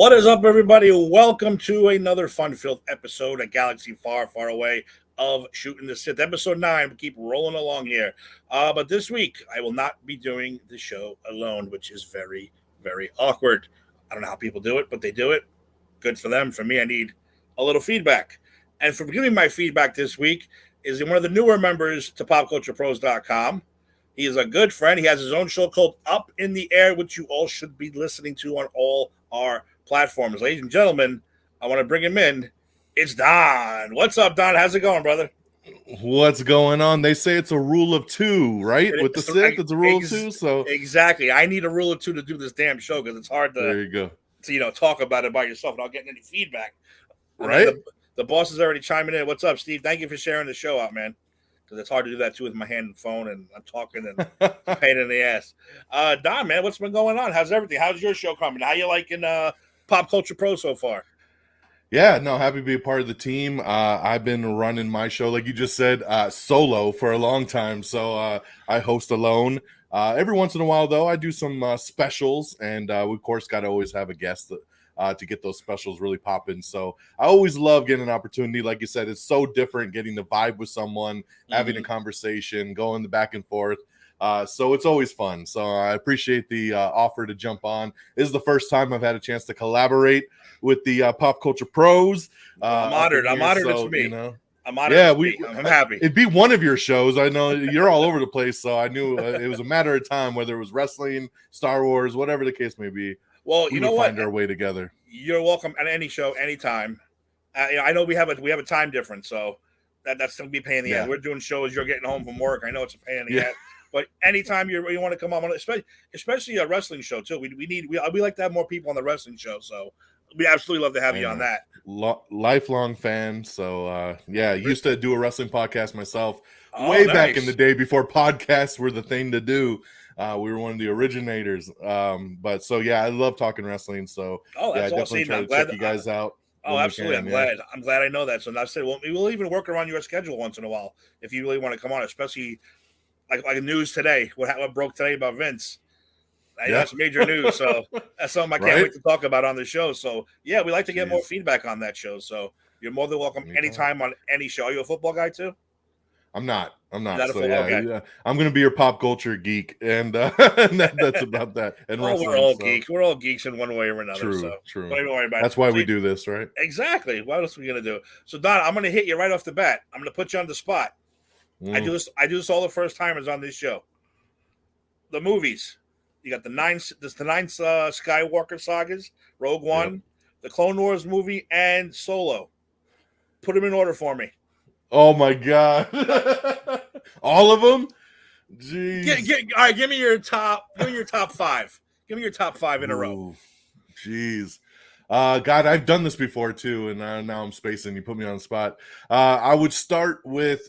What is up, everybody? Welcome to another fun-filled episode, A Galaxy Far, Far Away of Shootin' the Sith. Episode 9. We keep rolling along here. But this week, I will not be doing the show alone, which is very, very awkward. I don't know how people do it, but they do it. Good for them. For me, I need a little feedback. And for giving my feedback this week is one of the newer members to popculturepros.com. He is a good friend. He has his own show called Up in the Air, which you all should be listening to on all our platforms. Ladies and gentlemen, I want to bring him in. It's Don. What's up, Don? How's it going, brother? What's going on? They say it's a rule of two, right? With the Sith, it's a rule of two. So exactly, I need a rule of two to do this damn show because it's hard to there you go to talk about it by yourself without getting any feedback. Right? The boss is already chiming in. What's up, Steve? Thank you for sharing the show out, man. Because it's hard to do that too with my hand and phone, and I'm talking and pain in the ass. Don, man, what's been going on? How's everything? How's your show coming? How you liking Pop Culture Pro so far? Yeah, no, happy to be a part of the team. I've been running my show, like you just said, solo for a long time. So I host alone. Every once in a while, though, I do some specials, and we, of course, got to always have a guest to get those specials really popping. So I always love getting an opportunity. Like you said, it's so different getting the vibe with someone, having a conversation, going the back and forth. So it's always fun. So I appreciate the offer to jump on. This is the first time I've had a chance to collaborate with the Pop Culture Pros. I'm honored. I'm honored. It's me. I'm honored. Yeah, I'm happy. It'd be one of your shows. I know you're all over the place, so I knew it was a matter of time, whether it was wrestling, Star Wars, whatever the case may be. Well, we would find our way together. You're welcome at any show, anytime. I know we have a time difference, so that's going to be a pain in the ass. We're doing shows. You're getting home from work. I know it's a pain in the ass. But anytime you want to come on, especially a wrestling show too, we like to have more people on the wrestling show. So we absolutely love to have you on that. Lifelong fan. So used to do a wrestling podcast myself back in the day before podcasts were the thing to do. We were one of the originators. But so I love talking wrestling. So that's definitely try to check you guys out. Oh, absolutely. I'm glad I know that. So I said, we'll even work around your schedule once in a while if you really want to come on, especially like news today. What broke today about Vince? That's major news. So that's something I can't wait to talk about on the show. So we like to get more feedback on that show. So you're more than welcome anytime on any show. Are you a football guy too? I'm not. So, I'm going to be your pop culture geek, and that's about that. And we're all geeks. We're all geeks in one way or another. True. Don't even worry about that's why we do this, right? Exactly. What else are we going to do? So, Don, I'm going to hit you right off the bat. I'm going to put you on the spot. I do this all the first timers on this show. The movies. You got the nine Skywalker sagas, Rogue One, the Clone Wars movie, and Solo. Put them in order for me. Oh my God! All of them? Jeez. All right, give me your top 5. Give me your top 5 in a row. Jeez. God, I've done this before too, and now I'm spacing. You put me on the spot. I would start with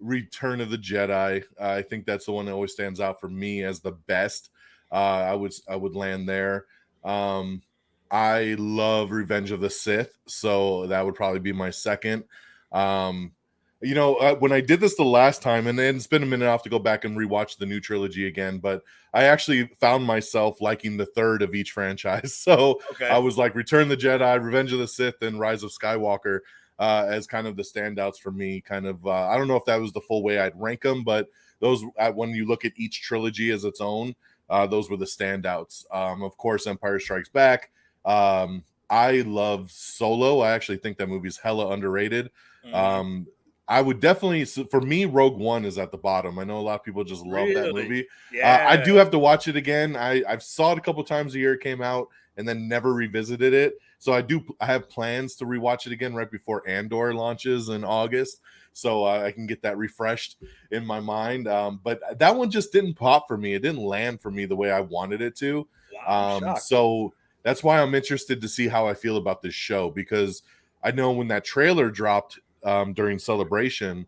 Return of the Jedi. I think that's the one that always stands out for me as the best. I would land there. I love Revenge of the Sith, so that would probably be my second. When I did this the last time, and it's been a minute, I have to go back and rewatch the new trilogy again, but I actually found myself liking the third of each franchise. So I was like Return of the Jedi, Revenge of the Sith, and Rise of Skywalker as kind of the standouts for me. Kind of, I don't know if that was the full way I'd rank them, but those, when you look at each trilogy as its own, those were the standouts. Of course, Empire Strikes Back. I love Solo. I actually think that movie's hella underrated. I would definitely, for me, Rogue One is at the bottom. I know a lot of people just love that movie. I do have to watch it again. I've saw it a couple times a year it came out and then never revisited it. So I have plans to rewatch it again right before Andor launches in August. So I can get that refreshed in my mind. But that one just didn't pop for me. It didn't land for me the way I wanted it to. So that's why I'm interested to see how I feel about this show, because I know when that trailer dropped during Celebration,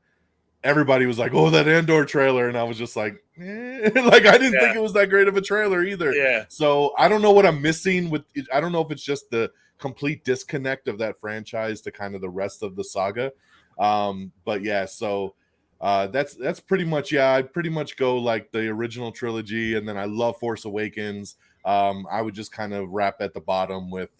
everybody was like, "Oh, that Andor trailer," and I was just like, like I didn't think it was that great of a trailer either. So I don't know what I'm missing with it. I don't know if it's just the complete disconnect of that franchise to kind of the rest of the saga. So that's pretty much I pretty much go like the original trilogy, and then I love Force Awakens. I would just kind of wrap at the bottom with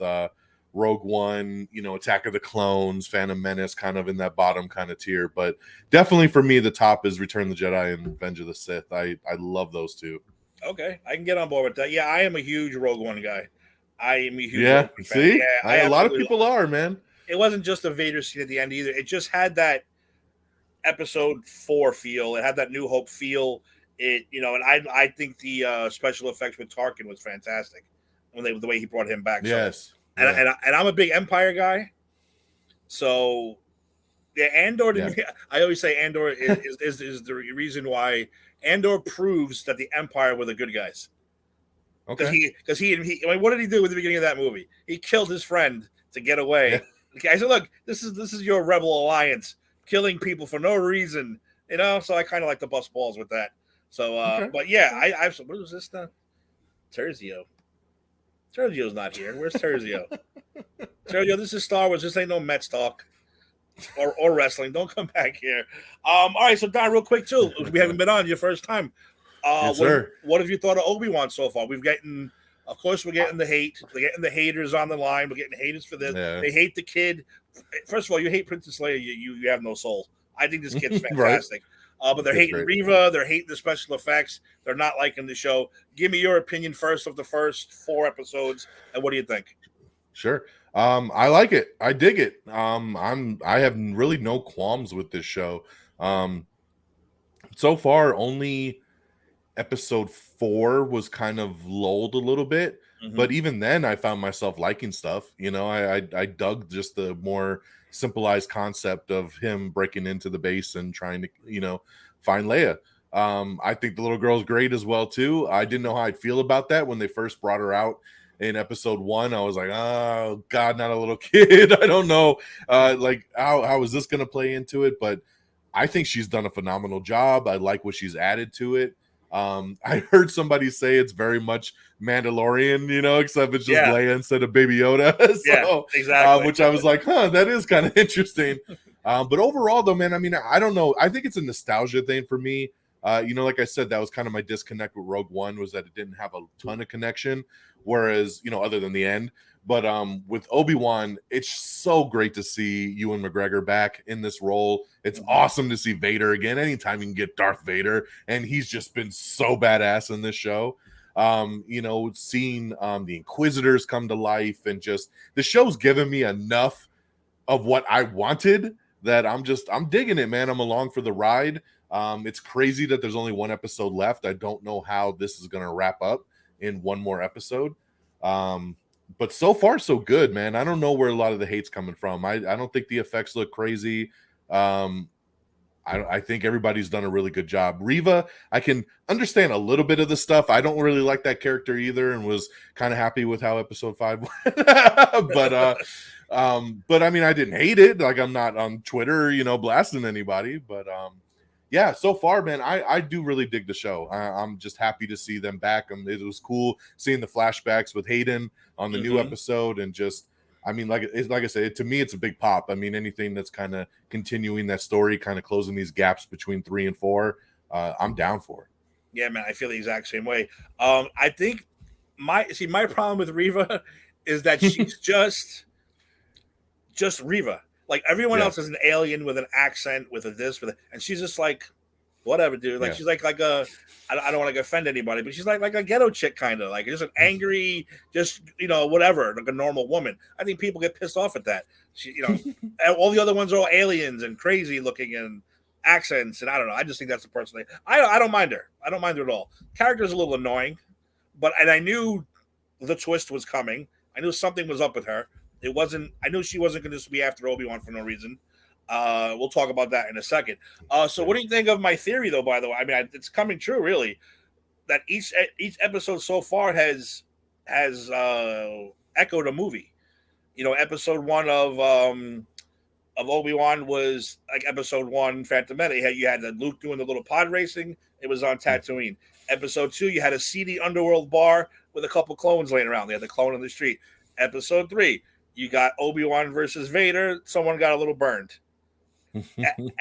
Rogue One, Attack of the Clones, Phantom Menace, kind of in that bottom kind of tier. But definitely for me, the top is Return of the Jedi and Revenge of the Sith. I love those two. Okay, I can get on board with that. Yeah, I am a huge Rogue One guy. I am a huge Yeah, Rogue One fan. see, Yeah, I a lot of absolutely. people are, man. It wasn't just a Vader scene at the end either. It just had that Episode 4 feel. It had that New Hope feel. And I think the special effects with Tarkin was fantastic the way he brought him back. Yes, So, and I'm a big Empire guy. So yeah, Andor. Yeah. I always say Andor is the reason why Andor proves that the Empire were the good guys. Okay. Because he I mean, what did he do at the beginning of that movie? He killed his friend to get away. Yeah. Okay, I said, look, this is your rebel alliance, killing people for no reason. So I kind of like to bust balls with that. So, Okay. but yeah, I what was this now? Terzio. Terzio's not here. Where's Terzio? Terzio, this is Star Wars. This ain't no Mets talk or wrestling. Don't come back here. All right, so Don, real quick too. We haven't been on your first time. Yes, sir. What have you thought of Obi Wan so far? Of course, we're getting the hate. We're getting the haters on the line. We're getting haters for this. Yeah. They hate the kid. First of all, you hate Princess Leia. You have no soul. I think this kid's fantastic. Right. But they're hating Reva. They're hating the special effects. They're not liking the show. Give me your opinion first of the first 4 episodes, and what do you think? Sure. I like it. I dig it. I have really no qualms with this show. So far, only episode 4 was kind of lulled a little bit, but even then I found myself liking stuff. I dug just the more simplified concept of him breaking into the base and trying to find Leia. I think the little girl's great as well too. I didn't know how I'd feel about that when they first brought her out in episode 1. I was like, oh god, not a little kid. I don't know like how is this gonna play into it, but I think she's done a phenomenal job. I like what she's added to it. I heard somebody say it's very much Mandalorian, except it's just Leia instead of Baby Yoda. So, exactly. Which I was like, that is kind of interesting. But overall, though, man, I mean, I don't know. I think it's a nostalgia thing for me. Like I said, that was kind of my disconnect with Rogue One, was that it didn't have a ton of connection. Whereas, other than the end. But with Obi-Wan, it's so great to see Ewan McGregor back in this role. It's awesome to see Vader again. Anytime you can get Darth Vader, and he's just been so badass in this show. Seeing the Inquisitors come to life, and just the show's given me enough of what I wanted that I'm digging it, man. I'm along for the ride. It's crazy that there's only 1 episode left. I don't know how this is going to wrap up in 1 more episode. But so far, so good, man. I don't know where a lot of the hate's coming from. I don't think the effects look crazy. I think everybody's done a really good job. Reva, I can understand a little bit of the stuff. I don't really like that character either, and was kind of happy with how episode 5 went. But I mean, I didn't hate it. Like, I'm not on Twitter, blasting anybody. But yeah, so far, man, I do really dig the show. I'm just happy to see them back. It was cool seeing the flashbacks with Hayden on the new episode, and just, I mean, like I said, to me, it's a big pop. I mean, anything that's kind of continuing that story, kind of closing these gaps between 3 and 4, I'm down for it. Yeah, man, I feel the exact same way. I think my problem with Reva is that she's just Reva. Like, everyone else is an alien with an accent, with a this, and she's just like, whatever, dude. Like, she's like a, I don't want to offend anybody, but she's like a ghetto chick, kind of like just an angry, just whatever, like a normal woman. I think people get pissed off at that. She, all the other ones are all aliens and crazy looking and accents, and I don't know. I just think that's the person. I don't mind her. I don't mind her at all. Character's a little annoying, and I knew the twist was coming. I knew something was up with her. I knew she wasn't going to just be after Obi-Wan for no reason. We'll talk about that in a second. So what do you think of my theory, though, by the way? I mean, it's coming true, really, that each episode so far has echoed a movie. Episode 1 of Obi-Wan was like episode 1, Phantom Menace. You had Luke doing the little pod racing. It was on Tatooine. Episode 2, you had a seedy underworld bar with a couple clones laying around. They had the clone on the street. Episode 3, you got Obi-Wan versus Vader. Someone got a little burned.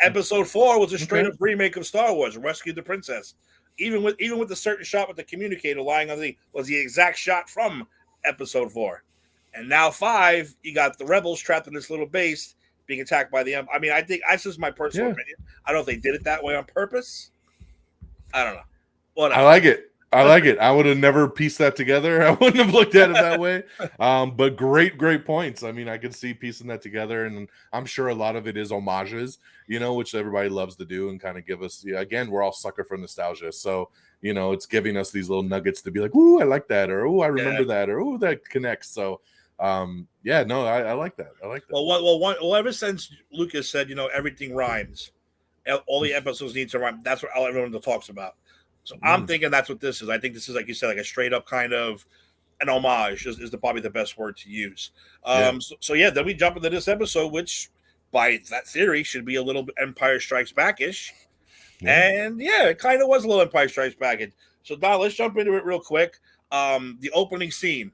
Episode 4 was a straight-up remake of Star Wars, Rescue the Princess. even with the certain shot with the communicator lying on the was the exact shot from episode 4. And now 5, you got the rebels trapped in this little base being attacked by the I mean, I think that's just my personal opinion. I don't know if they did it that way on purpose. I don't know. Whatever. I like it. I would have never pieced that together. I wouldn't have looked at it that way. But great points. I mean, I could see piecing that together, and I'm sure a lot of it is homages, which everybody loves to do and kind of give us. Again, we're all sucker for nostalgia, so it's giving us these little nuggets to be like, "Ooh, I like that," or "Ooh, I remember that," or "Ooh, that connects." So, I like that. I like that. Well, ever since Lucas said, everything rhymes, all the episodes need to rhyme. That's what everyone talks about. So I'm thinking that's what this is. I think this is, like you said, like a straight up kind of an homage is probably the best word to use. Then we jump into this episode, which by that theory should be a little bit Empire Strikes Back-ish. Yeah. And it kind of was a little Empire Strikes Back. So Don, let's jump into it real quick. The opening scene.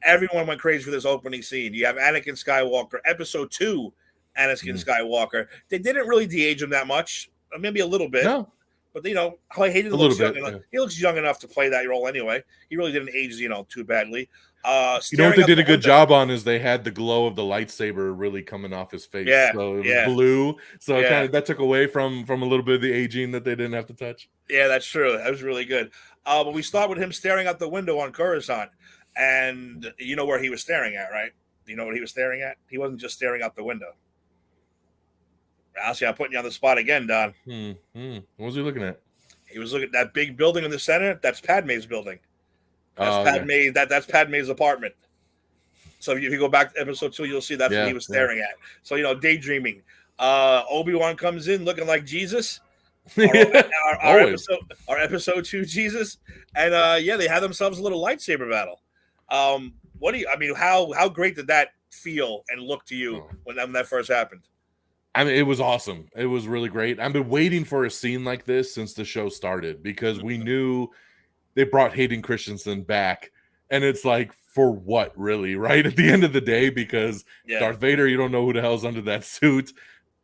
Everyone went crazy for this opening scene. You have Anakin Skywalker, episode 2, Anakin Skywalker. They didn't really de-age him that much, maybe a little bit. No. But I hated he looks young enough to play that role anyway. He really didn't age, too badly. What they did a good job on is they had the glow of the lightsaber really coming off his face. Yeah, so it was blue. So kind of that took away from a little bit of the aging that they didn't have to touch. Yeah, that's true. That was really good. But we start with him staring out the window on Coruscant, and you know where he was staring at, right? Do you know what he was staring at? He wasn't just staring out the window. Honestly, I'm putting you on the spot again, Don. What was he looking at? He was looking at that big building in the center. That's Padme's building. That's Padme's apartment. So if you go back to episode 2, you'll see that's what he was staring at. So daydreaming. Obi Wan comes in looking like Jesus. Our episode 2 Jesus, and they had themselves a little lightsaber battle. How great did that feel and look to you when that first happened? I mean, it was awesome. It was really great. I've been waiting for a scene like this since the show started because we knew they brought Hayden Christensen back, and it's like, for what, really, right? At the end of the day, because Darth Vader, you don't know who the hell's under that suit.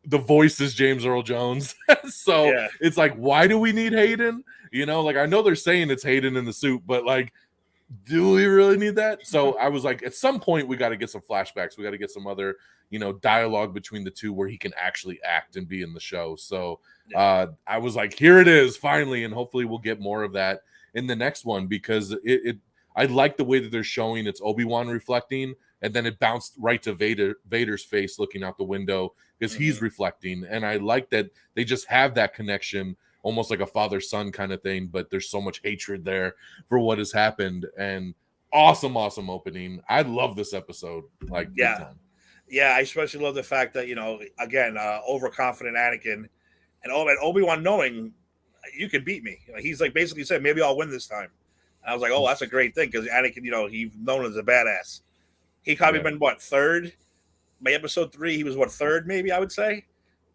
The voice is James Earl Jones. So it's like, why do we need Hayden? I know they're saying it's Hayden in the suit, but do we really need that? So I was like, at some point, we got to get some flashbacks. We got to get some other, dialogue between the two where he can actually act and be in the show. So I was like, here it is, finally. And hopefully we'll get more of that in the next one because I like the way that they're showing it's Obi-Wan reflecting, and then it bounced right to Vader's face looking out the window because he's reflecting. And I like that they just have that connection, almost like a father-son kind of thing, but there's so much hatred there for what has happened. And awesome opening. I love this episode. Big time. Yeah, I especially love the fact that, again, overconfident Anakin and Obi-Wan knowing you can beat me. He's basically said, maybe I'll win this time. And I was like, oh, that's a great thing because Anakin, he's known as a badass. He probably been, third? By episode 3, he was, third maybe, I would say?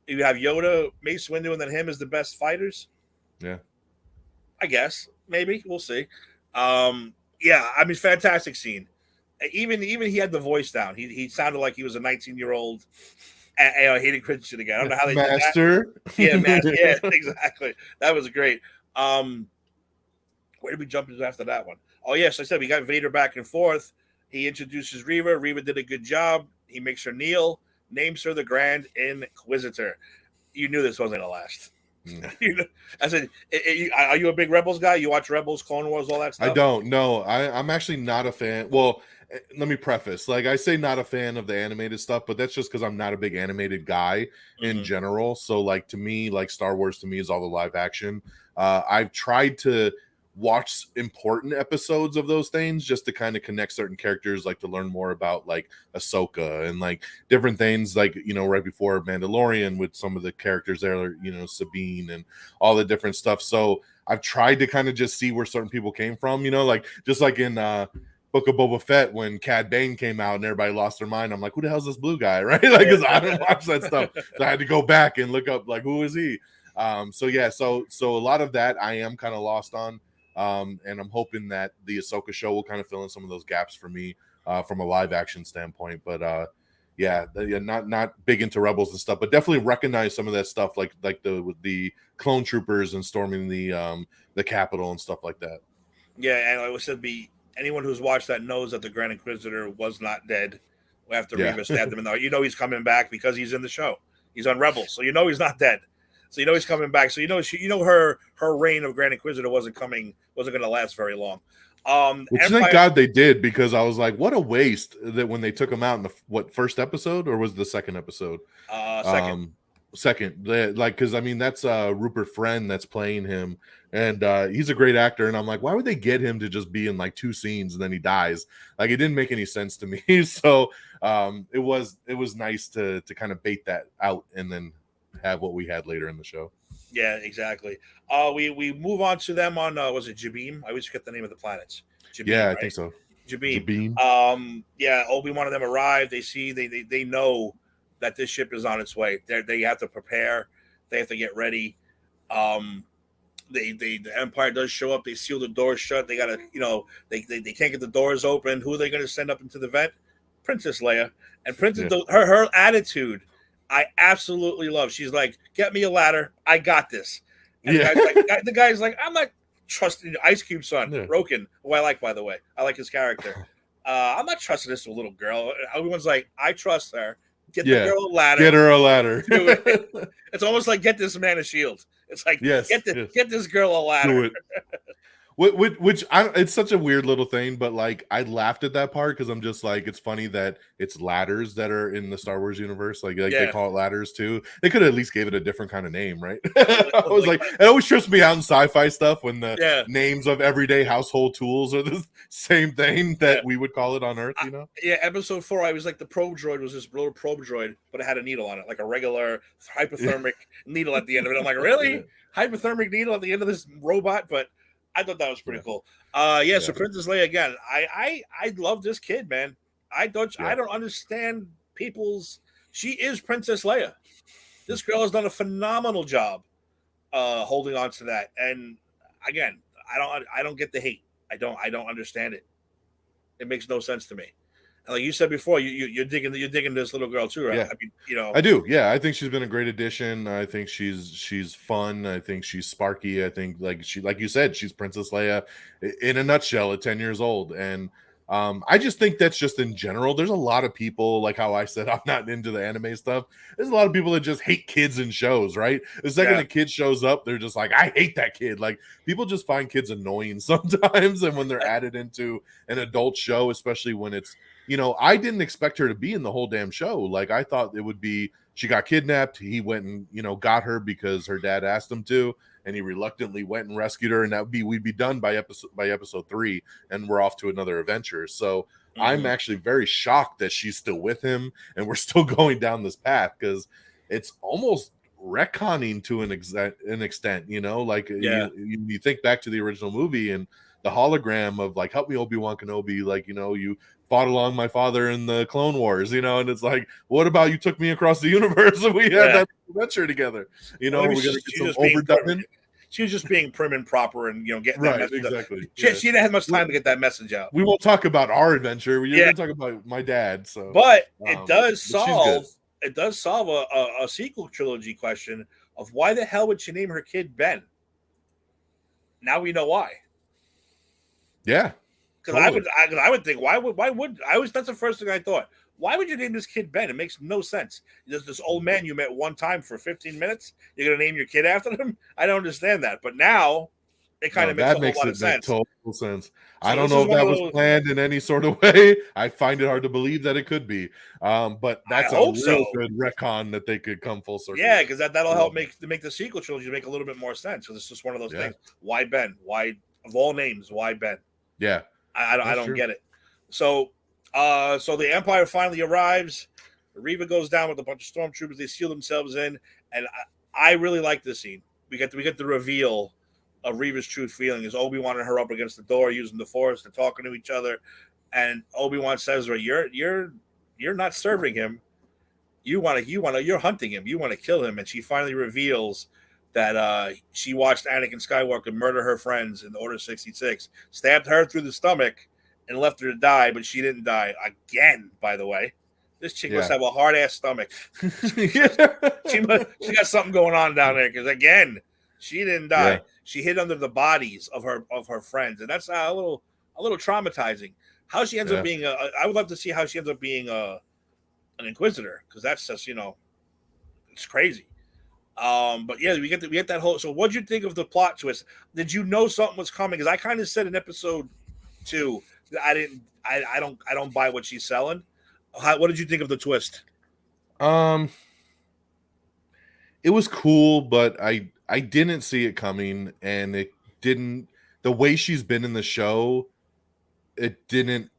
You have Yoda, Mace Windu, and then him as the best fighters? Yeah. I guess. Maybe. We'll see. Fantastic scene. Even he had the voice down. He sounded like he was a 19-year-old Hayden Christensen again. I don't know how they Master. Did that. Yeah, Master. Yeah, exactly. That was great. Where did we jump into after that one? Oh, yes, I said we got Vader back and forth. He introduces Reva. Reva did a good job. He makes her kneel, names her the Grand Inquisitor. You knew this wasn't going to last. I said, are you a big Rebels guy? You watch Rebels, Clone Wars, all that stuff? I don't. No, I'm actually not a fan. Well, let me preface. I say not a fan of the animated stuff, but that's just because I'm not a big animated guy in general. So, to me, Star Wars to me is all the live action. I've tried to watch important episodes of those things just to kind of connect certain characters, to learn more about Ahsoka and different things, right before Mandalorian with some of the characters there, Sabine and all the different stuff. So I've tried to kind of just see where certain people came from, just like in Book of Boba Fett when Cad Bane came out and everybody lost their mind. I'm like, who the hell's this blue guy, right? Because I didn't watch that stuff, so I had to go back and look up who is he. So a lot of that I am kind of lost on. And I'm hoping that the Ahsoka show will kind of fill in some of those gaps for me from a live action standpoint. But not big into Rebels and stuff, but definitely recognize some of that stuff, like the clone troopers and storming the Capitol and stuff like that. Yeah, and I would say anyone who's watched that knows that the Grand Inquisitor was not dead after Reva stabbed him in the heart. You know he's coming back because he's in the show. He's on Rebels, so you know he's not dead. So you know he's coming back. So you know her reign of Grand Inquisitor wasn't going to last very long. Which thank God they did, because I was like, what a waste that when they took him out in the first episode, or was the second episode? Second, like, because I mean that's Rupert Friend that's playing him, and he's a great actor, and I'm like, why would they get him to just be in like 2 scenes and then he dies? Like, it didn't make any sense to me. So it was nice to kind of bait that out and then have what we had later in the show. Yeah, exactly. We move on to them on was it Jabim? I always forget the name of the planets. Jabim, yeah, right? I think so. Jabim. Yeah, Obi-Wan and them arrive. They know that this ship is on its way. They have to prepare. They have to get ready. The Empire does show up. They seal the doors shut. They gotta, they can't get the doors open. Who are they going to send up into the vent? Princess Leia. And her attitude, I absolutely love. She's like, "Get me a ladder. I got this." And the guy's like, "I'm not trusting Ice Cube son, Roken, who I like, by the way. I like his character. I'm not trusting this little girl." Everyone's like, "I trust her. Get the girl a ladder. Get her a ladder." Do it. It's almost like get this man a shield. It's like get this girl a ladder. Do it. Which it's such a weird little thing, but like I laughed at that part because I'm just like, it's funny that it's ladders that are in the Star Wars universe. Like they call it ladders too. They could at least give it a different kind of name, right? I was like, it always trips me out in sci-fi stuff when the names of everyday household tools are the same thing that we would call it on Earth, you know? Episode 4, I was like, the probe droid was this little probe droid, but it had a needle on it, like a regular hypothermic needle at the end of it. I'm like, really? Hypothermic needle at the end of this robot? But I thought that was pretty cool. So Princess Leia again. I love this kid, man. I don't understand people's. She is Princess Leia. This girl has done a phenomenal job holding on to that. And again, I don't get the hate. I don't understand it. It makes no sense to me. And like you said before, you're digging this little girl too, right? Yeah. I mean, I do. Yeah, I think she's been a great addition. I think she's fun. I think she's sparky. I think like you said, she's Princess Leia in a nutshell at 10 years old. And I just think that's just in general. There's a lot of people, like how I said I'm not into the anime stuff. There's a lot of people that just hate kids in shows, right? The second a kid shows up, they're just like, I hate that kid. Like, people just find kids annoying sometimes, and when they're added into an adult show, especially when it's, I didn't expect her to be in the whole damn show. Like, I thought it would be she got kidnapped. He went and, got her because her dad asked him to, and he reluctantly went and rescued her. And we'd be done by episode 3, and we're off to another adventure. So I'm actually very shocked that she's still with him, and we're still going down this path, because it's almost retconning to an extent, like you think back to the original movie and the hologram of like, help me, Obi Wan Kenobi, like, you fought along my father in the Clone Wars, and it's like, what about you took me across the universe and we had that adventure together? We're gonna get some overdubbing. She was just being prim and proper and getting that message exactly. She didn't have much time to get that message out. We won't talk about our adventure. We're gonna talk about my dad. So, but it does solve a sequel trilogy question of why the hell would she name her kid Ben? Now we know why. Yeah. Because I would think why would that's the first thing I thought. Why would you name this kid Ben? It makes no sense. There's this old man you met one time for 15 minutes. You're gonna name your kid after him? I don't understand that. But now it kind of makes a whole lot of sense. Total sense. So I don't know if that was planned in any sort of way. I find it hard to believe that it could be. But that's a real good retcon that they could come full circle. Yeah, because that'll help make the sequel trilogy make a little bit more sense. So it's just one of those things. Why Ben? Why, of all names, why Ben? Yeah. I don't get it. So the Empire finally arrives. Reva goes down with a bunch of stormtroopers. They seal themselves in, and I really like this scene. We get the reveal of Reva's true feeling as Obi-Wan and her up against the door using the Force. They're talking to each other, and Obi-Wan says to her, "You're not serving him. You're hunting him. You want to kill him." And she finally reveals that she watched Anakin Skywalker murder her friends in Order 66, stabbed her through the stomach, and left her to die, but she didn't die again, by the way. This chick must have a hard ass stomach. Yeah. She got something going on down there because again, she didn't die. Yeah. She hid under the bodies of her friends, and that's a little traumatizing. How she ends up being I would love to see how she ends up being an inquisitor, because that's just it's crazy. But yeah, we get that whole. So, what'd you think of the plot twist? Did you know something was coming? Because I kind of said in episode 2 that I didn't. I don't buy what she's selling. What did you think of the twist? It was cool, but I didn't see it coming, and it didn't. The way she's been in the show, it didn't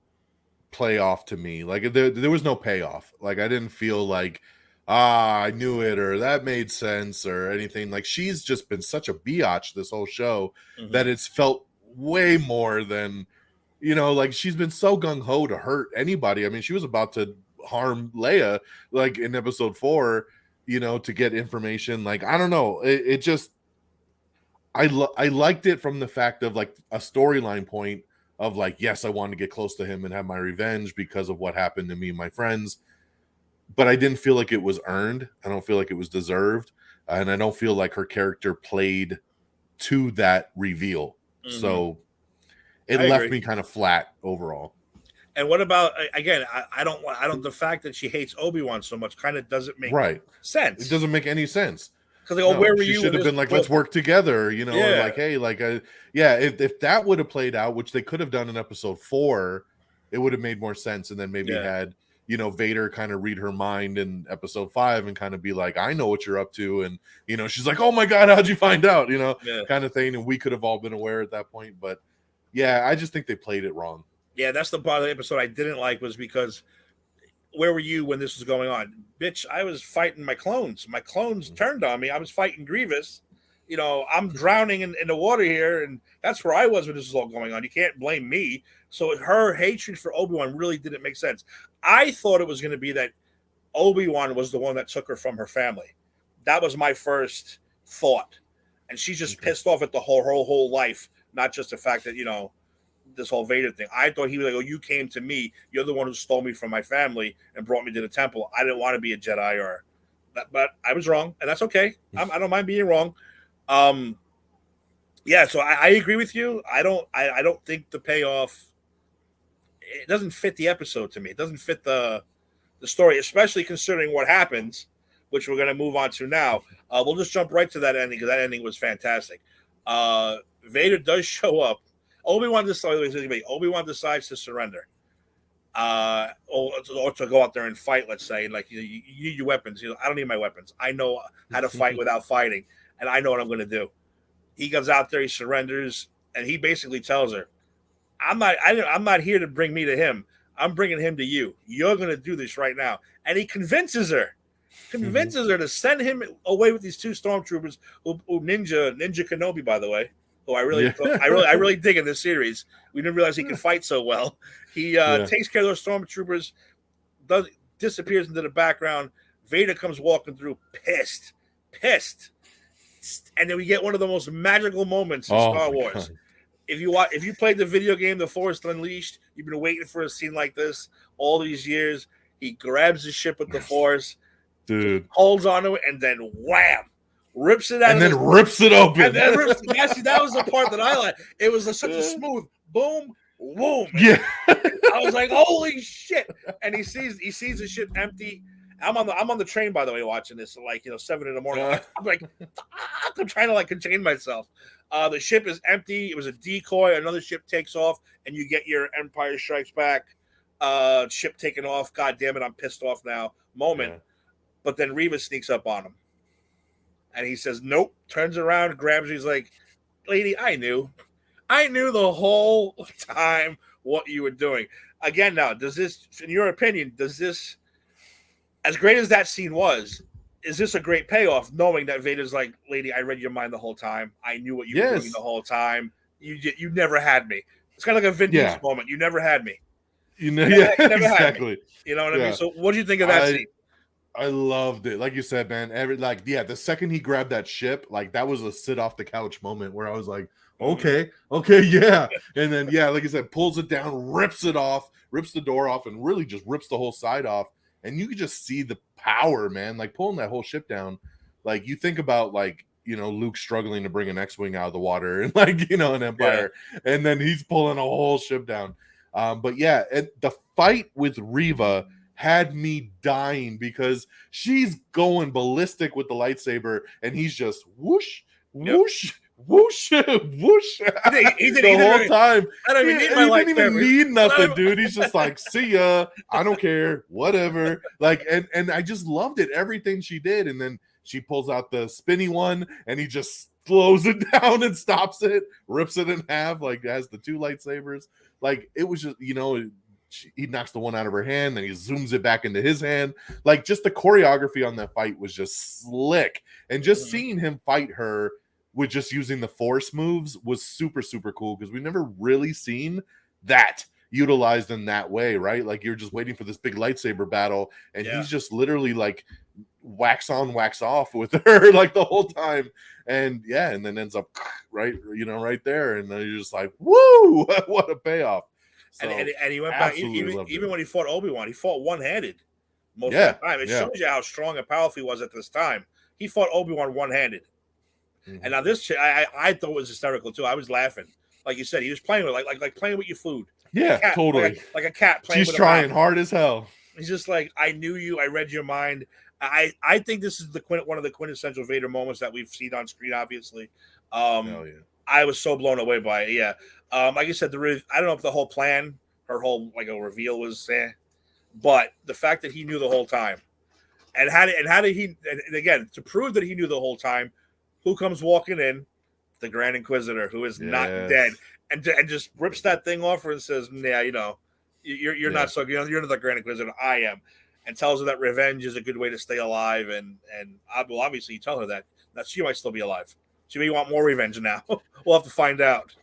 play off to me. Like there was no payoff. Like I didn't feel like I knew it or that made sense or anything. Like she's just been such a biatch this whole show that it's felt way more than, like she's been so gung-ho to hurt anybody. I mean, she was about to harm Leia like in episode 4, to get information. Like I don't know, it just I liked it from the fact of like a storyline point of like, yes, I wanted to get close to him and have my revenge because of what happened to me and my friends. But I didn't feel like it was earned. I don't feel like it was deserved. And I don't feel like her character played to that reveal. So it left me kind of flat overall. And what about, again, I don't, the fact that she hates Obi-Wan so much kind of doesn't make sense. It doesn't make any sense. Because like, where were you? She should have been like, let's work together, or like, hey, like, if that would have played out, which they could have done in episode 4, it would have made more sense. And then maybe had, Vader kind of read her mind in episode 5 and kind of be like, I know what you're up to. And, she's like, oh my God, how'd you find out? Kind of thing. And we could have all been aware at that point. But yeah, I just think they played it wrong. Yeah, that's the part of the episode I didn't like, was because where were you when this was going on? Bitch, I was fighting my clones. My clones turned on me. I was fighting Grievous. I'm drowning in the water here, and that's where I was when this was all going on. You can't blame me. So her hatred for Obi-Wan really didn't make sense. I thought it was going to be that Obi-Wan was the one that took her from her family. That was my first thought. And she's just pissed off at her whole life, not just the fact that, this whole Vader thing. I thought he was like, oh, you came to me. You're the one who stole me from my family and brought me to the temple. I didn't want to be a Jedi or that, but I was wrong, and that's okay. I don't mind being wrong. Yeah, so I agree with you. I don't think the payoff, it doesn't fit the episode to me. It doesn't fit the story, especially considering what happens, which we're going to move on to now. We'll just jump right to that ending because that ending was fantastic. Vader does show up. Obi-Wan decides to surrender, or to go out there and fight. Let's say, like, you need your weapons. I don't need my weapons. I know how to fight without fighting, and I know what I'm going to do. He goes out there, he surrenders, and he basically tells her, I'm not here to bring me to him. I'm bringing him to you. You're going to do this right now. And he convinces her to send him away with these 2 stormtroopers who Ninja Kenobi, by the way, who I really dig in this series. We didn't realize he could fight so well. He takes care of those stormtroopers, disappears into the background. Vader comes walking through, pissed. And then we get one of the most magical moments in Star Wars. God. If you played the video game The Force Unleashed, you've been waiting for a scene like this all these years. He grabs the ship with the Force, dude, holds onto it, and then wham, rips it out, and then rips it open. And then that was the part that I liked. It was such a smooth boom, boom. Yeah, I was like, holy shit! And he sees the ship empty. I'm on the train, by the way, watching this, like 7 in the morning. I'm like, I'm trying to like contain myself. The ship is empty. It was a decoy. Another ship takes off, and you get your Empire Strikes Back ship taken off. God damn it, I'm pissed off now. Moment. Yeah. But then Reva sneaks up on him, and he says, "Nope." Turns around, grabs her. He's like, "Lady, I knew the whole time what you were doing." Again, now, does this, in your opinion, as great as that scene was, is this a great payoff, knowing that Vader's like, "Lady, I read your mind the whole time. I knew what you were doing the whole time. You never had me." It's kind of like a Vin Diesel moment. You never had me. You never exactly. You know what I mean? So, what do you think of that scene? I loved it. Like you said, man. The second he grabbed that ship, like that was a sit off the couch moment where I was like, okay, yeah. And then like you said, pulls it down, rips it off, rips the door off, and really just rips the whole side off. and you could just see the power, man, like pulling that whole ship down. Like you think about like, you know, Luke struggling to bring an X-wing out of the water and like, you know, an Empire, and then he's pulling a whole ship down. But yeah, the fight with Reva had me dying because she's going ballistic with the lightsaber, and he's just whoosh, whoosh, whoosh, whoosh the whole time. I don't even need my he didn't even lightsaber. need nothing, dude. He's just like, see ya. I don't care, whatever. Like, and I just loved it, everything she did, and then she pulls out the spinny one, and he just slows it down and stops it, rips it in half, like has the two lightsabers. Like it was just, you know, he knocks the one out of her hand, then he zooms it back into his hand. Like just the choreography on that fight was just slick, and just seeing him fight her with just using the force moves was super, super cool because we've never really seen that utilized in that way, right? Like you're just waiting for this big lightsaber battle, and he's just literally like wax on, wax off with her like the whole time. And yeah, and then ends up right, you know, right there, and then you're just like, woo, what a payoff. So, and he went back even when he fought Obi Wan, he fought one-handed most of the time. It shows you how strong and powerful he was at this time. He fought Obi Wan one-handed. And now this chick, I thought it was hysterical too. I was laughing, like you said, he was playing with like playing with your food. Yeah, like totally, like a cat playing. She's trying hard as hell. He's just like, I knew you, I read your mind. I think this is one of the quintessential Vader moments that we've seen on screen. Obviously, I was so blown away by it. Yeah, like you said, I don't know if the whole plan, her whole like a reveal was, but the fact that he knew the whole time, and how did he? And again, to prove that he knew the whole time, who comes walking in? The Grand Inquisitor, who is not dead, and just rips that thing off her and says, "Yeah, you know, you're not so, you know, you're not the Grand Inquisitor. I am." And tells her that revenge is a good way to stay alive, and well, obviously, you tell her that she might still be alive. She may want more revenge now. We'll have to find out.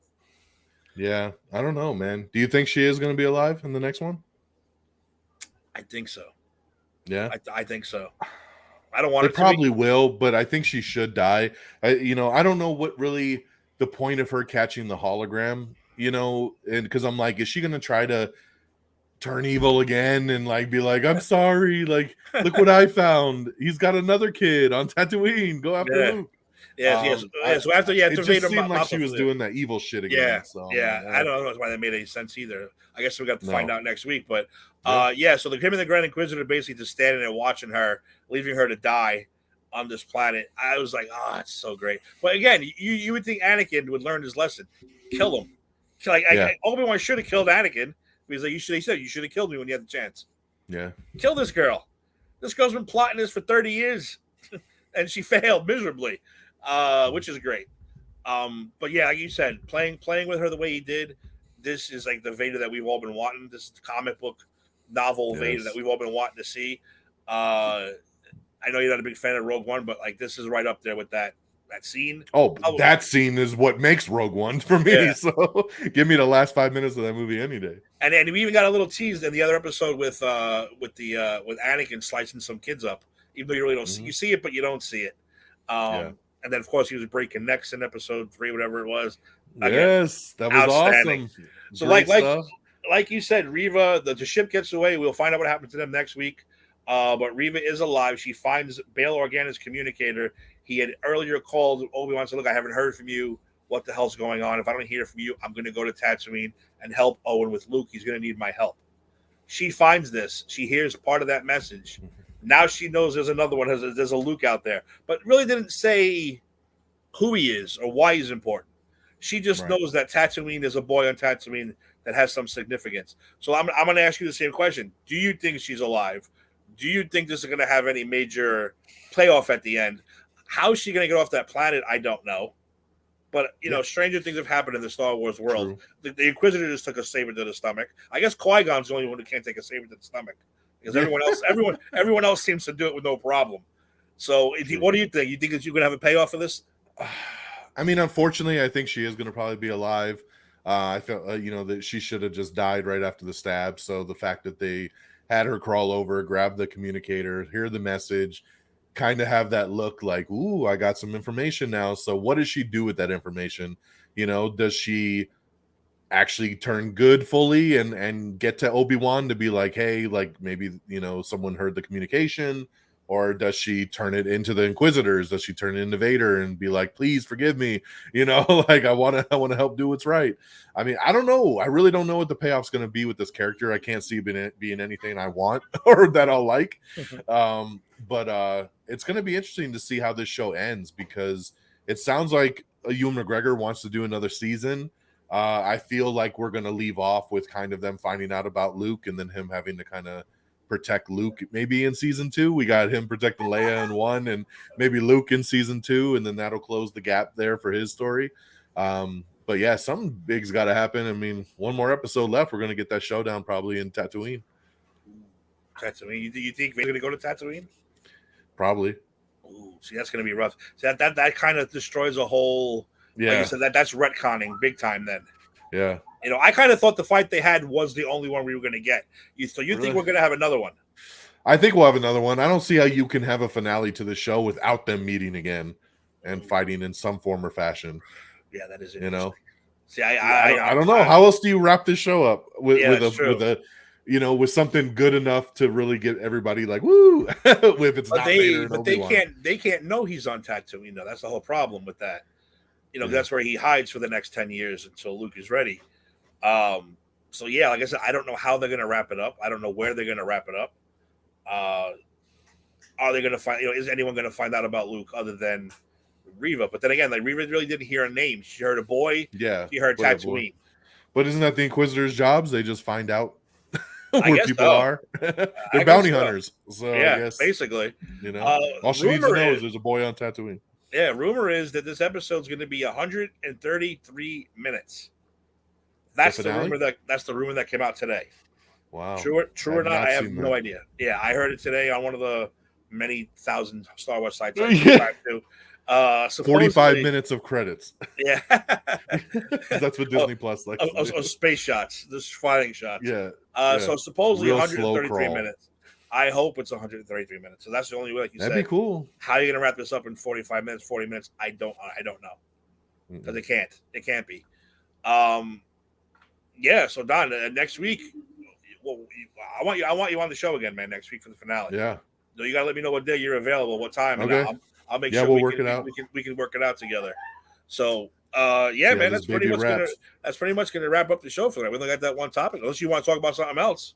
Yeah, I don't know, man. Do you think she is going to be alive in the next one? I think so. Yeah, I think so. I don't want it. It probably will, but I think she should die. I don't know what really the point of her catching the hologram, you know, and because I'm like, is she going to try to turn evil again and like be like, I'm sorry, like look what I found, he's got another kid on Tatooine, go after Luke. Yes. So after it just seemed like she was doing that evil shit again. I don't know why that made any sense either. I guess we got to find out next week. But so him and the Grand Inquisitor basically just standing there watching her, leaving her to die on this planet. I was like, oh, it's so great. But again, you would think Anakin would learn his lesson, kill him. Like Obi-Wan should have killed Anakin. Because like he said, you should have killed me when you had the chance. Yeah. Kill this girl. This girl's been plotting this for 30 years. And she failed miserably. Which is great. But yeah, like you said, playing with her the way he did, this is like the Vader that we've all been wanting. This comic book novel Vader that we've all been wanting to see. I know you're not a big fan of Rogue One, but like this is right up there with that scene. That scene is what makes Rogue One for me. Yeah. So give me the last 5 minutes of that movie any day. And we even got a little tease in the other episode with Anakin slicing some kids up, even though you really don't see, you see it, but you don't see it. And then of course he was breaking necks in episode 3, whatever it was. Again, that was awesome. So like you said, Reva, the ship gets away. We'll find out what happened to them next week. But Reva is alive. She finds Bail Organa's communicator. He had earlier called Obi-Wan and said, look, I haven't heard from you. What the hell's going on? If I don't hear from you, I'm going to go to Tatooine and help Owen with Luke. He's going to need my help. She finds this. She hears part of that message. Now she knows there's another one. There's a Luke out there. But really didn't say who he is or why he's important. She just knows that Tatooine is a boy on Tatooine that has some significance. So I'm going to ask you the same question. Do you think she's alive? Do you think this is going to have any major playoff at the end? How is she going to get off that planet? I don't know. But, you know, stranger things have happened in the Star Wars world. The Inquisitor just took a saber to the stomach. I guess Qui-Gon's the only one who can't take a saber to the stomach. Because everyone else seems to do it with no problem. So what do you think? You think that you're going to have a payoff for this? I mean, unfortunately, I think she is going to probably be alive. I felt, that she should have just died right after the stab. So the fact that they had her crawl over, grab the communicator, hear the message, kind of have that look like, ooh, I got some information now. So what does she do with that information? Does she actually turn good fully and get to Obi-Wan to be like, hey, like maybe, someone heard the communication? Or does she turn it into the Inquisitors? Does she turn it into Vader and be like, please forgive me? Like I want to help do what's right. I mean, I don't know. I really don't know what the payoff's going to be with this character. I can't see it being anything I want or that I'll like. But it's going to be interesting to see how this show ends, because it sounds like Ewan McGregor wants to do another season. I feel like we're going to leave off with kind of them finding out about Luke and then him having to kind of protect Luke maybe in season 2. We got him protecting Leia in 1 and maybe Luke in season 2, and then that'll close the gap there for his story. But yeah, something big's got to happen. I mean, one more episode left. We're going to get that showdown probably in Tatooine. Tatooine. You think we're going to go to Tatooine? Probably. Ooh, see, that's going to be rough. See, that kind of destroys a whole. Yeah. Like you said, that's retconning big time. Then. Yeah. I kind of thought the fight they had was the only one we were going to get. You think we're going to have another one? I think we'll have another one. I don't see how you can have a finale to the show without them meeting again and fighting in some form or fashion. Yeah, that is interesting. See, I don't know. How else do you wrap this show up with with something good enough to really get everybody like woo? If it's not Vader and Obi-Wan. They can't know he's on Tatooine. That's the whole problem with that. That's where he hides for the next 10 years until Luke is ready. So yeah, like I said, I don't know how they're going to wrap it up. I don't know where they're going to wrap it up. Are they going to find? Is anyone going to find out about Luke other than Reva? But then again, like Reva really didn't hear a name. She heard a boy. Yeah, she heard Tatooine. But isn't that the Inquisitors' jobs? They just find out where people are. They're bounty hunters. So yeah, I guess, basically, all she needs to know is there's a boy on Tatooine. Yeah, rumor is that this episode's going to be 133 minutes. That's the rumor that came out today. Wow. True or not, I have no idea. Yeah, I heard it today on one of the many thousand Star Wars sites I subscribe to. 45 minutes of credits. Yeah. That's what Disney Plus likes. Of space shots, just flying shots. Yeah. So supposedly 133 minutes. I hope it's 133 minutes. So that's the only way, like you said. That'd be cool. How are you going to wrap this up in 45 minutes, 40 minutes? I don't know. Because it can't. It can't be. Yeah, so Don, next week, I want you on the show again, man, next week for the finale. Yeah. So you got to let me know what day you're available, what time. And okay. I'll make sure we'll work it out. We can work it out together. So, man, that's pretty much going to wrap up the show for that. We only got that one topic. Unless you want to talk about something else.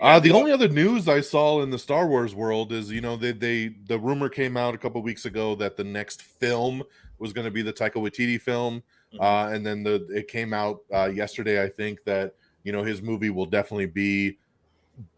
The only other news I saw in the Star Wars world is, the rumor came out a couple of weeks ago that the next film was going to be the Taika Waititi film. Mm-hmm. And then it came out yesterday, I think, that, his movie will definitely be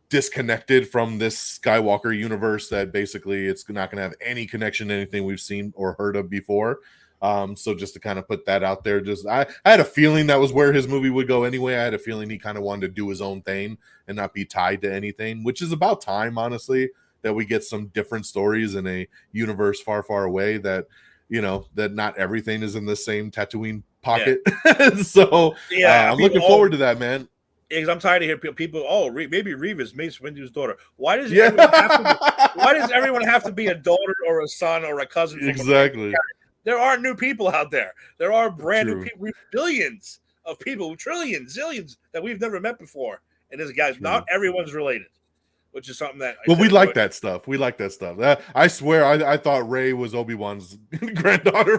disconnected from this Skywalker universe, that basically it's not going to have any connection to anything we've seen or heard of before. So just to kind of put that out there, I had a feeling that was where his movie would go anyway. I had a feeling he kind of wanted to do his own thing and not be tied to anything, which is about time, honestly, that we get some different stories in a universe far, far away, that, that not everything is in the same Tatooine pocket. Yeah. So I'm looking forward to that, man. Because I'm tired of hearing people, maybe Reva's Mace Windu's daughter. Why does everyone have to be a daughter or a son or a cousin? Exactly. There are new people out there. There are brand new people, billions of people, trillions, zillions that we've never met before. And this guys, not everyone's related, which is something that. Well, we like that stuff. I swear, I thought Rey was Obi-Wan's granddaughter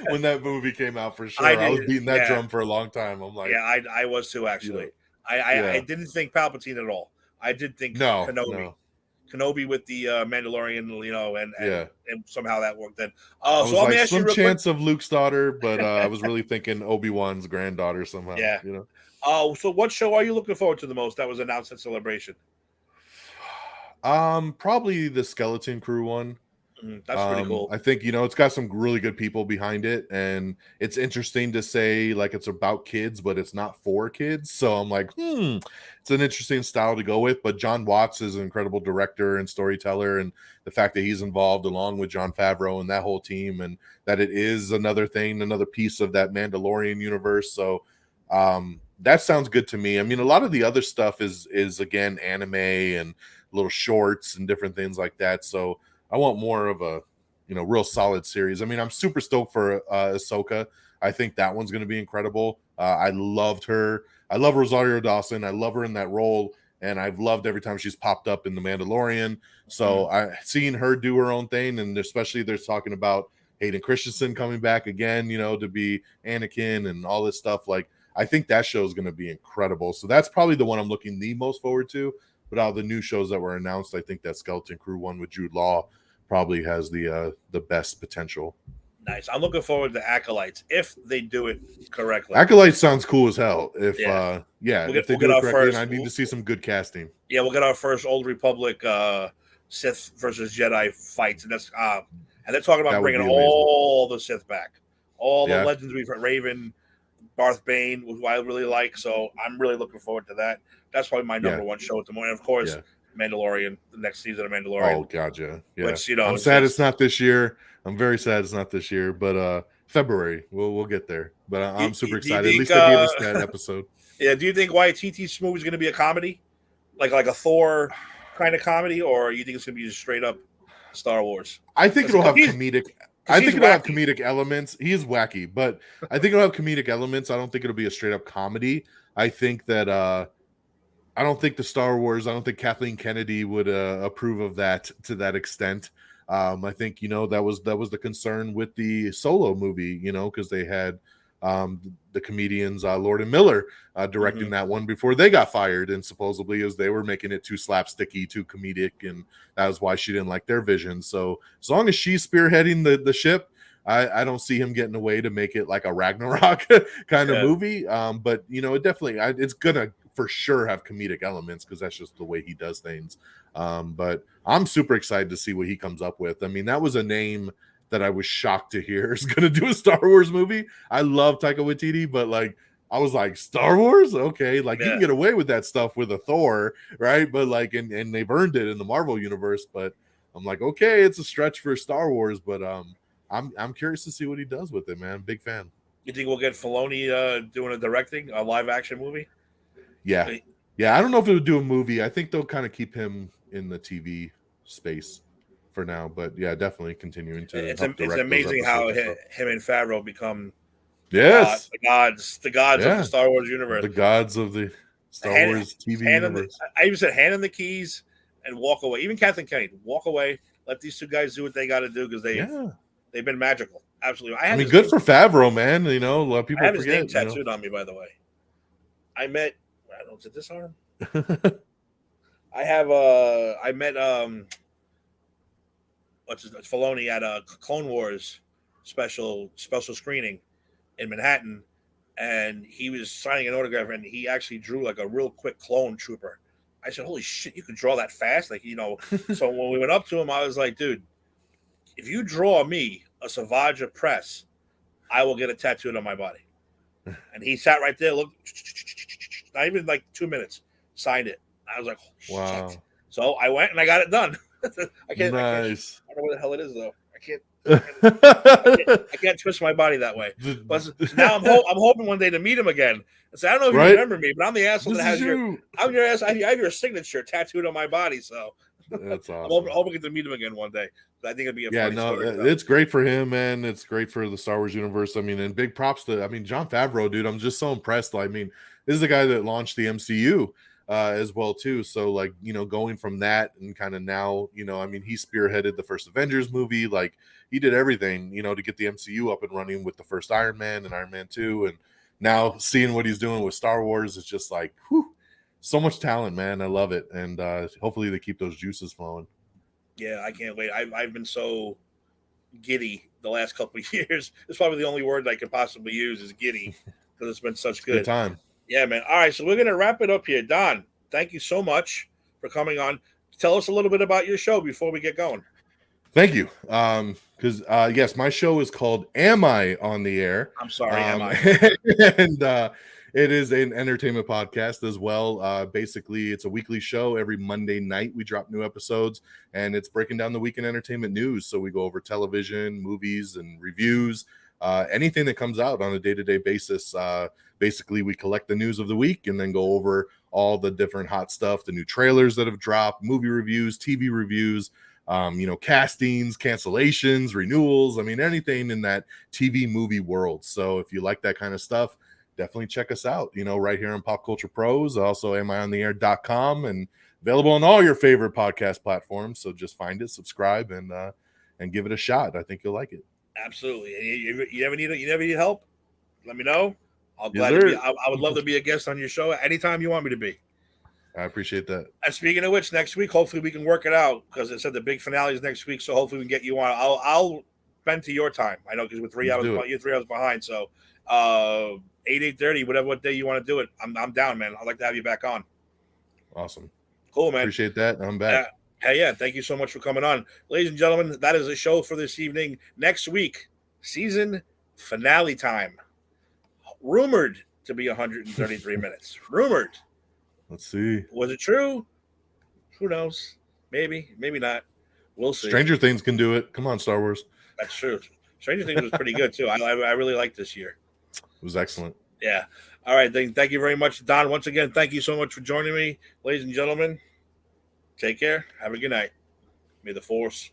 when that movie came out, for sure. I was beating that drum for a long time. I'm like, yeah, I was too, actually. I didn't think Palpatine at all. I did think Kenobi. No. Kenobi with the Mandalorian, and somehow that worked. Then, so let me ask you some chance of Luke's daughter, but I was really thinking Obi-Wan's granddaughter somehow. Yeah. So what show are you looking forward to the most that was announced at Celebration? Probably the Skeleton Crew one. That's pretty cool. I think, it's got some really good people behind it, and it's interesting to say like it's about kids, but it's not for kids. So I'm like, it's an interesting style to go with. But John Watts is an incredible director and storyteller, and the fact that he's involved along with Jon Favreau and that whole team, and that it is another piece of that Mandalorian universe. So that sounds good to me. I mean, a lot of the other stuff is again anime and little shorts and different things like that. So I want more of a, real solid series. I mean, I'm super stoked for Ahsoka. I think that one's going to be incredible. I loved her. I love Rosario Dawson. I love her in that role, and I've loved every time she's popped up in The Mandalorian. So I seeing her do her own thing, and especially they're talking about Hayden Christensen coming back again, to be Anakin and all this stuff. Like, I think that show is going to be incredible. So that's probably the one I'm looking the most forward to. But out of the new shows that were announced, I think that Skeleton Crew one with Jude Law probably has the best potential. Nice. I'm looking forward to Acolytes if they do it correctly. Acolytes sounds cool as hell. If if they do it correctly, and I need to see some good casting. Yeah, we'll get our first Old Republic Sith versus Jedi fights, and that's and they're talking about bringing all the Sith back, all the legends we've heard. Raven, Darth Bane, who I really like, so I'm really looking forward to that. That's probably my number one show at the moment. Of course, Mandalorian, the next season of Mandalorian. Oh, gotcha. Yeah. Which, I'm sad it's not this year. I'm very sad it's not this year, but February we'll get there. But I'm super excited. At least they gave us that episode. Yeah. Do you think Waititi's movie is going to be a comedy, like a Thor kind of comedy, or you think it's going to be just straight up Star Wars? I think it'll have comedic. I think it'll have comedic elements. He is wacky, but I think it'll have comedic elements. I don't think it'll be a straight up comedy. I think that I don't think the Star Wars. I don't think Kathleen Kennedy would approve of that to that extent. I think that was the concern with the Solo movie. Because they had the comedians Lord and Miller directing that one before they got fired, and supposedly as they were making it too slapsticky, too comedic, and that was why she didn't like their vision. So as long as she's spearheading the ship, I don't see him getting away to make it like a Ragnarok kind of movie. But it definitely it's gonna for sure have comedic elements because that's just the way he does things. But I'm super excited to see what he comes up with. I mean, that was a name that I was shocked to hear is going to do a Star Wars movie. I love Taika Waititi, but I was like, Star Wars? Okay. You can get away with that stuff with a Thor, right? But and they've earned it in the Marvel universe, but I'm like, okay, it's a stretch for Star Wars, but I'm curious to see what he does with it, man. Big fan. You think we'll get Filoni doing a live action movie? Yeah. I don't know if it would do a movie. I think they'll kind of keep him in the TV space for now, but yeah, definitely continuing to. It's amazing how him and Favreau become the gods of the Star Wars universe, the gods of the Star Wars TV universe. I even said, hand in the keys and walk away. Even Kathleen Kennedy, walk away. Let these two guys do what they got to do because they've been magical. Absolutely. I mean, good for Favreau, man. A lot of people I have forget. His name tattooed on me, by the way. I met. I don't know. Is it this arm? I met Filoni at a Clone Wars special screening in Manhattan, and he was signing an autograph, and he actually drew like a real quick clone trooper. I said, "Holy shit, you can draw that fast!" So when we went up to him, I was like, "Dude, if you draw me a Savage Press, I will get it tattooed on my body." And he sat right there, looked, not even like 2 minutes, signed it. I was like, "Wow!" Shit. So I went and I got it done. I can't. Nice. I don't know where the hell it is though. I can't twist my body that way. But now I'm hoping one day to meet him again. And say, I don't know if you remember me, but I'm the asshole that has I'm your ass. I have your signature tattooed on my body. So that's awesome. I'm hoping to meet him again one day. I think it'd be a funny story. It's great for him, man. It's great for the Star Wars universe. I mean, and big props to Jon Favreau, dude. I'm just so impressed. I mean, this is the guy that launched the MCU. As well too, so going from that and kind of now, he spearheaded the first Avengers movie. He did everything, to get the MCU up and running with the first Iron Man and Iron Man 2, and now seeing what he's doing with Star Wars is just so much talent, man. I love it, and hopefully they keep those juices flowing. Yeah, I can't wait. I've been so giddy the last couple of years. It's probably the only word I could possibly use is giddy because it's been such good time. Yeah, man. All right, so we're going to wrap it up here. Don, thank you so much for coming on. Tell us a little bit about your show before we get going. Thank you. Because, yes, my show is called Am I on the Air? I'm sorry, Am I? And it is an entertainment podcast as well. Basically, it's a weekly show. Every Monday night, we drop new episodes, and it's breaking down the week in entertainment news. So we go over television, movies, and reviews, anything that comes out on a day-to-day basis. Basically, we collect the news of the week and then go over all the different hot stuff, the new trailers that have dropped, movie reviews, TV reviews, castings, cancellations, renewals. I mean, anything in that TV movie world. So if you like that kind of stuff, definitely check us out, right here on Pop Culture Pros. Also, amiontheair.com, and available on all your favorite podcast platforms. So just find it, subscribe, and give it a shot. I think you'll like it. Absolutely. And you ever need help? Let me know. I'll Yes, glad to be. sir. I would love to be a guest on your show anytime you want me to be. I appreciate that. And speaking of which, next week, hopefully we can work it out because it said the big finale is next week. So hopefully we can get you on. I'll bend to your time. I know because we're 3 hours. You're 3 hours behind. So 8:30, whatever what day you want to do it. I'm down, man. I'd like to have you back on. Awesome. Cool, man. Appreciate that. I'm back. Hey, yeah. Thank you so much for coming on, ladies and gentlemen. That is the show for this evening. Next week, season finale time. Rumored to be 133 minutes. Rumored. Let's see. Was it true? Who knows? Maybe, maybe not. We'll see. Stranger Things can do it. Come on, Star Wars. That's true. Stranger Things was pretty good too. I really liked this year. It was excellent. Yeah. All right. Thank you very much, Don. Once again, thank you so much for joining me, ladies and gentlemen. Take care. Have a good night. May the Force